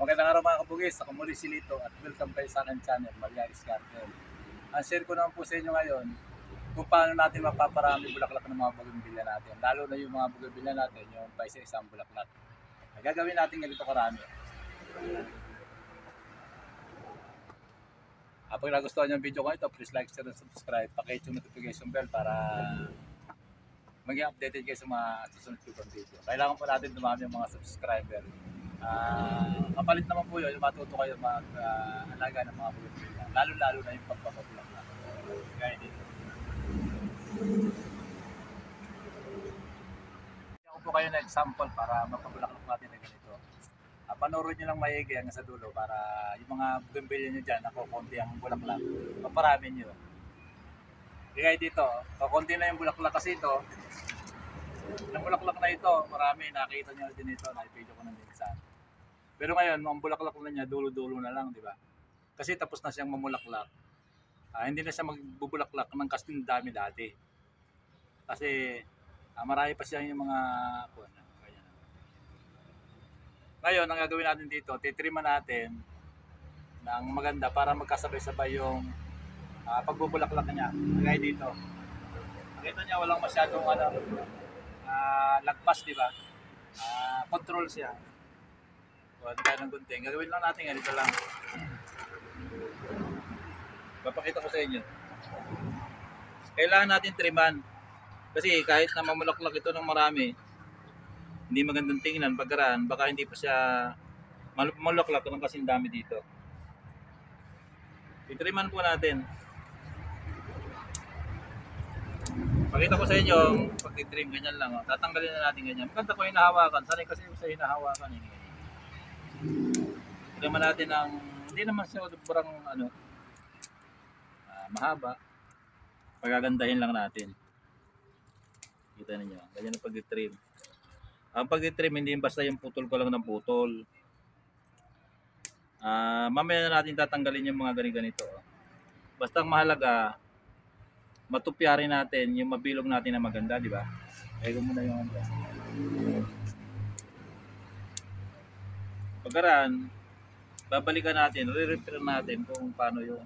Magandang araw mga kabugis, ako muli si Lito at welcome kayo sa aking channel, Marialis Garden. Ang share ko naman po sa inyo ngayon kung paano natin mapaparami bulaklak ng mga bougainvillea natin. Lalo na yung mga bougainvillea natin, yung pa isa-isang bulaklak. Ay, gagawin natin ganito karami. Pag nagustuhan niyo ang video ko ito, please like, share, and subscribe. Pakihit yung notification bell para maging updated kayo sa mga susunod ko pang video. Kailangan po natin dumami yung mga subscriber. Kapalit naman po yun, matuto kayo mag-alaga ng mga bougainvillea. Lalo-lalo na yung pagpapabulaklak. Gaya dito. Ako po kayo na example para mapabulaklak natin na ganito. Panoorin nyo lang maigi hanggang sa dulo para yung mga bougainvillea nyo dyan, ako konti ang bulaklak, maparami nyo. Kaya dito, konti na yung bulaklak kasi ito. Yung bulaklak na ito, marami, nakita nyo din ito, na-video ko na din saan. Pero ngayon, ang bulaklak na niya, dulo-dulo na lang, di ba? Kasi tapos na siyang mamulaklak. Hindi na siya magbubulaklak ng kasing dami dati. Kasi marami pa siya yung mga ganyan. Ngayon, ang gagawin natin dito, titriman natin ng maganda para magkasabay-sabay yung pagbubulaklak niya. Kaya dito. Dito niya walang masyadong lagpas, di ba? Control siya. Huwag tayo ng gunting. Gagawin lang natin, ganito lang. Papakita ko sa inyo. Kailangan natin triman. Kasi kahit na mamulaklak ito ng marami, hindi magandang tingnan pagkaraan, baka hindi pa siya mamulaklak ng kasing dami dito. Itriman po natin. Pakita ko sa inyo, pag i-trim, ganyan lang. Tatanggalin na natin ganyan. Maganda ko hinahawakan. Sanay kasi sa hinahawakan. Triman natin ng, hindi naman siya sobrang mahaba. Pagagandahin lang natin. Kita niyo, ganyan ang pag-trim. Ang pag-trim, hindi basta yung putol ko lang ng putol. Mamaya na natin tatanggalin yung mga ganito. Basta ang mahalaga, matupyarin natin yung mabilog natin na maganda, di ba? Kaya muna yung pagkaraan, babalikan natin, re-repair natin kung paano yung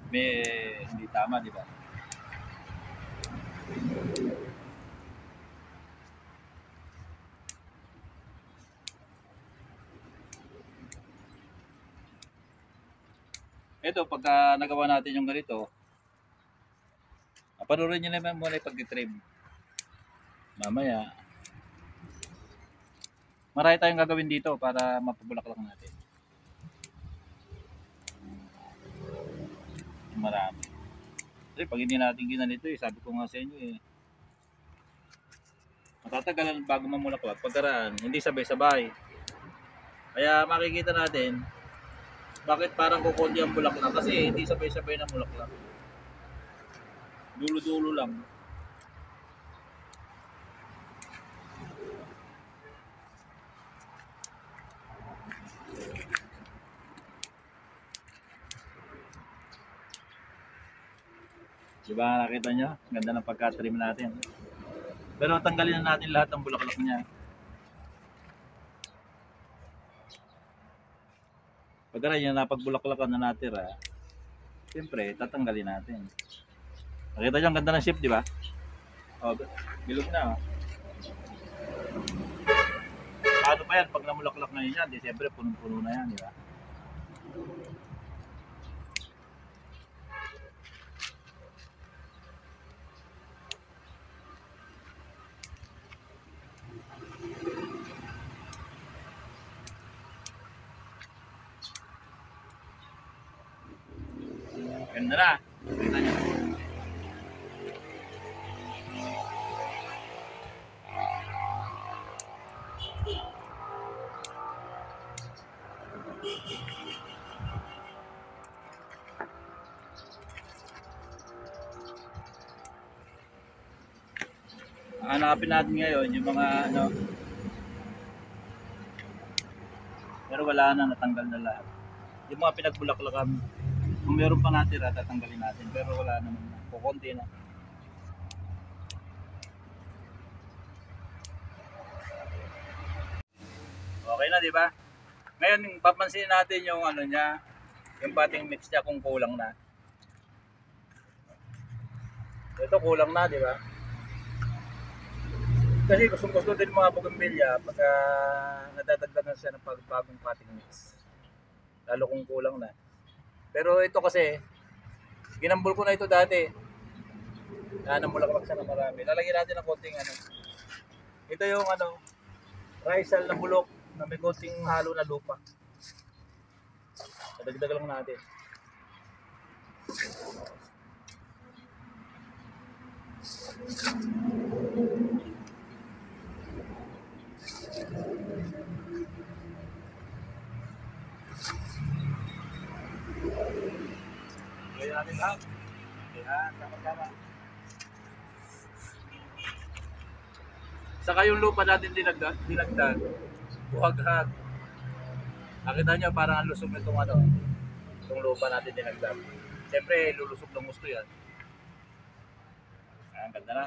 may hindi tama, di ba? Ito, pagka nagawa natin yung ganito, panoorin nyo naman muna yung pag-trim. Mamaya, marami tayong gagawin dito para mapabulaklak natin. Marami. Kasi pag hindi natin ginanito, sabi ko nga sa inyo matatagalan bago mamulaklak. Pagkaraan, hindi sabay-sabay. Kaya makikita natin, bakit parang kukunti ang bulaklak? Kasi hindi sabay-sabay na bulaklak. Dulo-dulo lang. Diba nakita nyo? Ganda ng pagka-trim natin. Pero tanggalin na natin lahat ng bulaklak niya. Pagka yung napagbulaklakan na natira, siyempre tatanggalin natin. Nakita nyo ang ganda ng shape, di ba? Bilog na. Paano pa yan? Pag namulaklak na yan, di siyempre punong-puno na yan, di ba? Ganda na. Kita nyo. Hanapin natin ngayon yung mga pero wala na, natanggal na lahat. Yung mga pinagbulaklakan, kung meron pa natira, tatanggalin natin. Pero wala naman na. Kukunti na. Okay na, di ba? Ngayon, papansin natin yung ano niya, yung potting mix niya kung kulang na. Ito kulang na, di ba? Kasi gusto din mga bougainvillea pag nadadagdagan siya ng pagbagong potting mix. Lalo kung kulang na. Pero ito kasi, ginambol ko na ito dati. Namulaklak siya na marami. Lalagyan natin ng konting ano. Ito yung ano, risal na bulok na may konting halo na lupa. Dagdag lang natin. Gawin natin lahat. Ayan, tama-tama. Saka yung lupa natin dinagdag, buhag-hag. Nakita nyo parang ang lusog nitong ano, itong lupa natin dinagdag. Siyempre, lulusog ng gusto yan. Ayan, ganda na.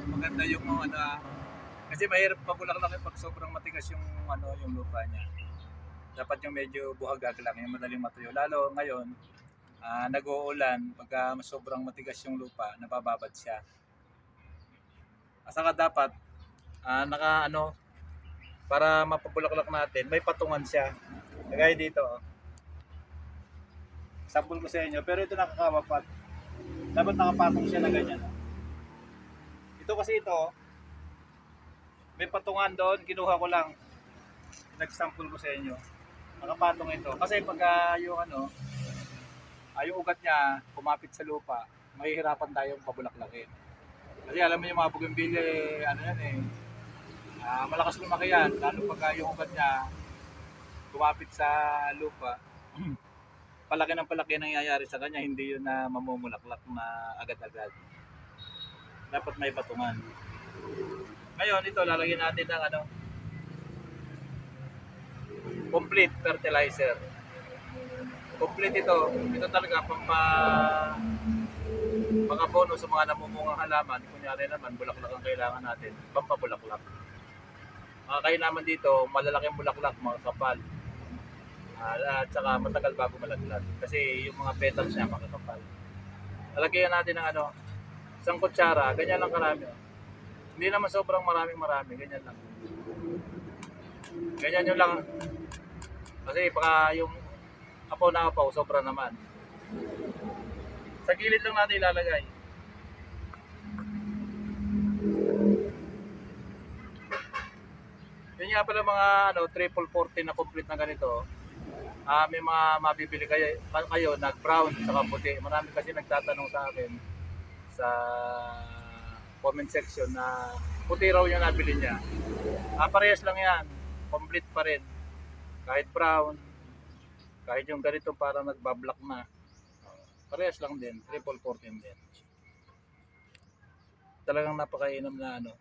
Maganda yung ano, kasi mahirap pabulaklak pag sobrang matigas yung ano, yung lupa niya. Dapat yung medyo buhagag lang, yung madaling matuyo. Lalo ngayon, nag-uulan, pagka sobrang matigas yung lupa, nabababad siya. Saka dapat, naka ano, para mapabulaklak natin, may patungan siya. Kagaya dito, sample ko sa inyo, pero ito nakakawapat. Dapat nakapatong siya na ganyan. Ito kasi ito, may patungan doon, kinuha ko lang. Nag-sample ko sa inyo. Nakapatong ito. Kasi pagka yung ano, yung ugat niya kumapit sa lupa, mahihirapan tayong pabulaklakin. Kasi alam mo yung mga bougainvillea, ano yan eh, malakas lumaki yan. Lalo pagka yung ugat niya kumapit sa lupa, palaki ng palaki nangyayari sa kanya, hindi yun na mamumulaklak na agad-agad. Dapat may patungan. Ngayon, ito lalagyan natin ng ano, complete fertilizer. Complete ito talaga pang-abono sa mga namumungang halaman. Kunyari naman, bulaklak ang kailangan natin, pampabulaklak. Kaya naman dito, malalaking bulaklak, mga kapal. At saka matagal bago malaglag. Kasi yung mga petals niya makakapal. Lalagyan natin ng ano, isang kutsara, ganyan lang karami. Hindi naman sobrang marami, ganyan lang. Ganyan yun lang. Kasi baka yung apaw na apaw, sobra naman. Sa gilid lang natin ilalagay. Yun nga pala mga ano, triple 40 na complete na ganito. May mga mabibili kayo na brown saka puti. Marami kasi nagtatanong sa akin sa comment section na puti raw yung nabili niya. Parehas lang yan. Complete pa rin. Kahit brown, kahit yung ganito parang nagbablock na. Parehas lang din. Triple 14 din. Talagang napakainam na ano.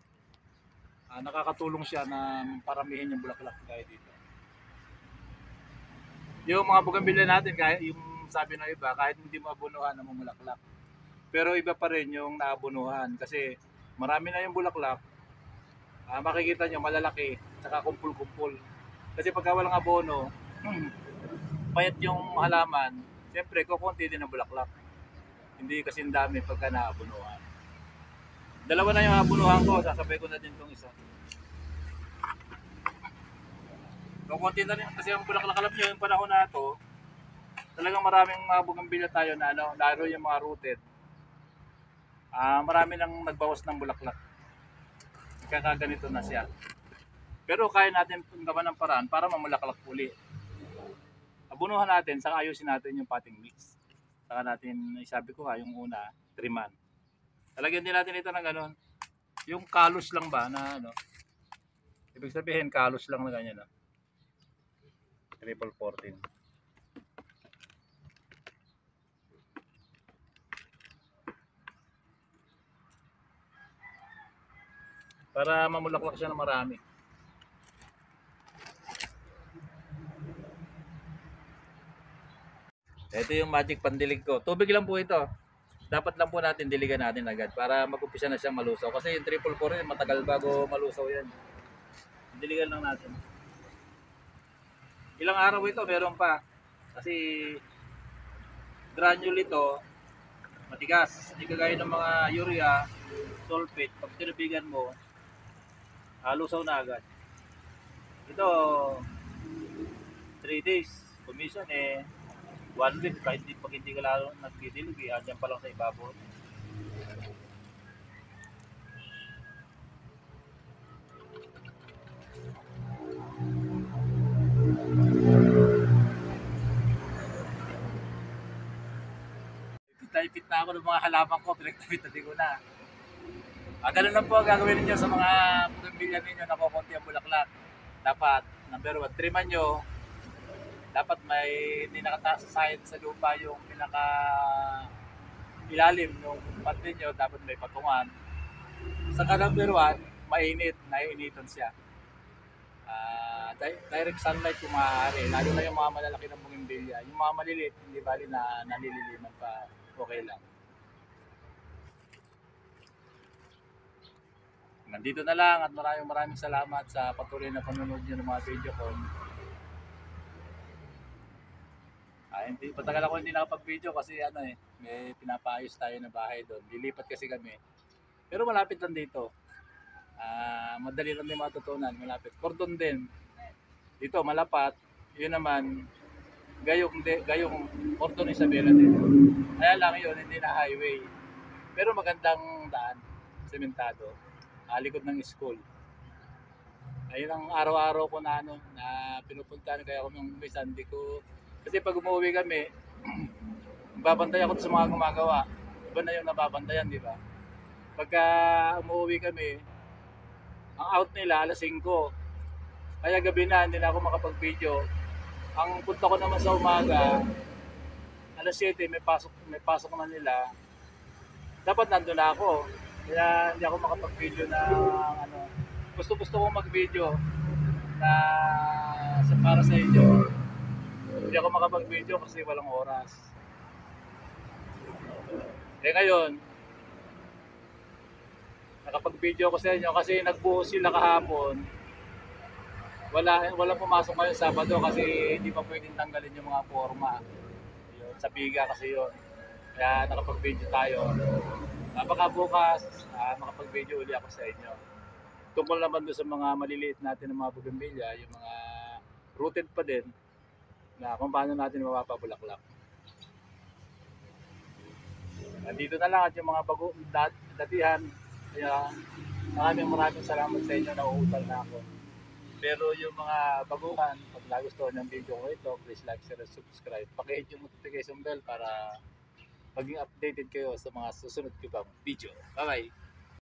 Nakakatulong siya na paramihin yung bulaklak kahit dito. Yung mga bougainvillea natin, kahit yung sabi ng iba, kahit hindi mo abunuhan na mamulaklak. Pero iba pa rin yung naabunuhan kasi marami na yung bulaklak. Makikita nyo malalaki, saka kumpul-kumpul. Kasi pagka walang abono, payat yung halaman, siyempre kukunti din ang bulaklak. Hindi kasi dami pagka naabunuhan. Dalawa na yung abunuhan ko, sasabay ko na din itong isa. Kukunti na rin kasi ang bulaklak, alam nyo yung panahon na ito, talagang maraming mga bougainvillea tayo na ano, lalo yung mga rooted. Marami nang nagbawas ng bulaklak. Kakaganito na siya. Pero kaya natin gawan ng paraan para mamulaklak uli. Abunuhan natin, saka ayusin natin yung potting mix. Saka natin, isabi ko yung una, triman. Talagyan din natin ito ng gano'n. Yung kalos lang ba na ano. Ibig sabihin, kalos lang na ganyan. Triple 14. Para mamulaklak siya ng marami. Ito yung magic pandilig ko. Tubig lang po ito. dapat lang po natin diligan natin agad para mag-umpisa na siyang malusaw. Kasi yung 444 rin, matagal bago malusaw yan. Diligan lang natin. Ilang araw ito, meron pa. Kasi granule ito, matigas. Hindi kagaya ng mga urea, sulfate. Pag tinubigan mo, lusaw na agad. Ito, 3 days. Commission 1 week. Kahit pag hindi ka lalo nagdidilig, andyan pa lang sa ibabaw. Ipit na ako ng mga halaman ko, pinagtapit-tapit ko na. Ganun lang po ang gagawin ninyo sa mga bougainvillea ninyo na kukunti ang bulaklak. Dapat, number 1, triman nyo. Dapat may hindi nakataas sa lupa yung pinaka ilalim ng pot ninyo, dapat may patungan. Saka number 1, mainit, naiinitan siya. Direct sunlight kung maaari, lalo na yung mga malalaki ng bougainvillea. Yung mga maliliit, hindi bali na nalililiman pa, okay lang. Nandito na lang at maraming salamat sa patuloy na panonood nyo ng mga video ko. Patagal ako hindi nakapag-video kasi may pinapaayos tayo na bahay doon. Lilipat kasi kami. Pero malapit lang dito. Madali lang din matutunan, malapit. Cordon din. Dito malapat. Yun naman gayong Cordon Isabela din. Kaya lang yun, hindi na highway. Pero magandang daan, sementado. Likod ng school. Ayun ang araw-araw ko na pinupuntahan, kaya ako nung may Sunday ko. Kasi pag umuwi kami, babantayan ko sa mga gumagawa. Iba na yung nababantayan, di ba? Pagka umuwi kami, ang out nila alas 5. Kaya gabi na, hindi na ako makapag-video. Ang punta ko naman sa umaga, alas 7, may pasok na nila. Dapat nandun na ako. Kaya hindi ako makapag-video na gusto kong mag-video na para sa inyo. Hindi ako makapag-video kasi walang oras. Ngayon, nakapag-video ako sa inyo kasi nagbuhos sila kahapon. Wala pumasok ngayon Sabado kasi hindi pa pwedeng tanggalin yung mga forma. Yun, sa biga kasi yun. Kaya nakapag-video tayo. Baka bukas, makapag-video uli ako sa inyo. Tungkol naman doon sa mga maliliit natin ng mga bougainvillea, yung mga rooted pa din, na kung paano natin mapapabulaklak. Nandito na lang at yung mga datihan. Kaya maraming salamat sa inyo, nauutal na ako. Pero yung mga baguhan, pag nagustuhan ng video ko ito, please like, share, and subscribe. Paki-hit yung notification bell para maging updated kayo sa mga susunod ko pang video. Bye-bye!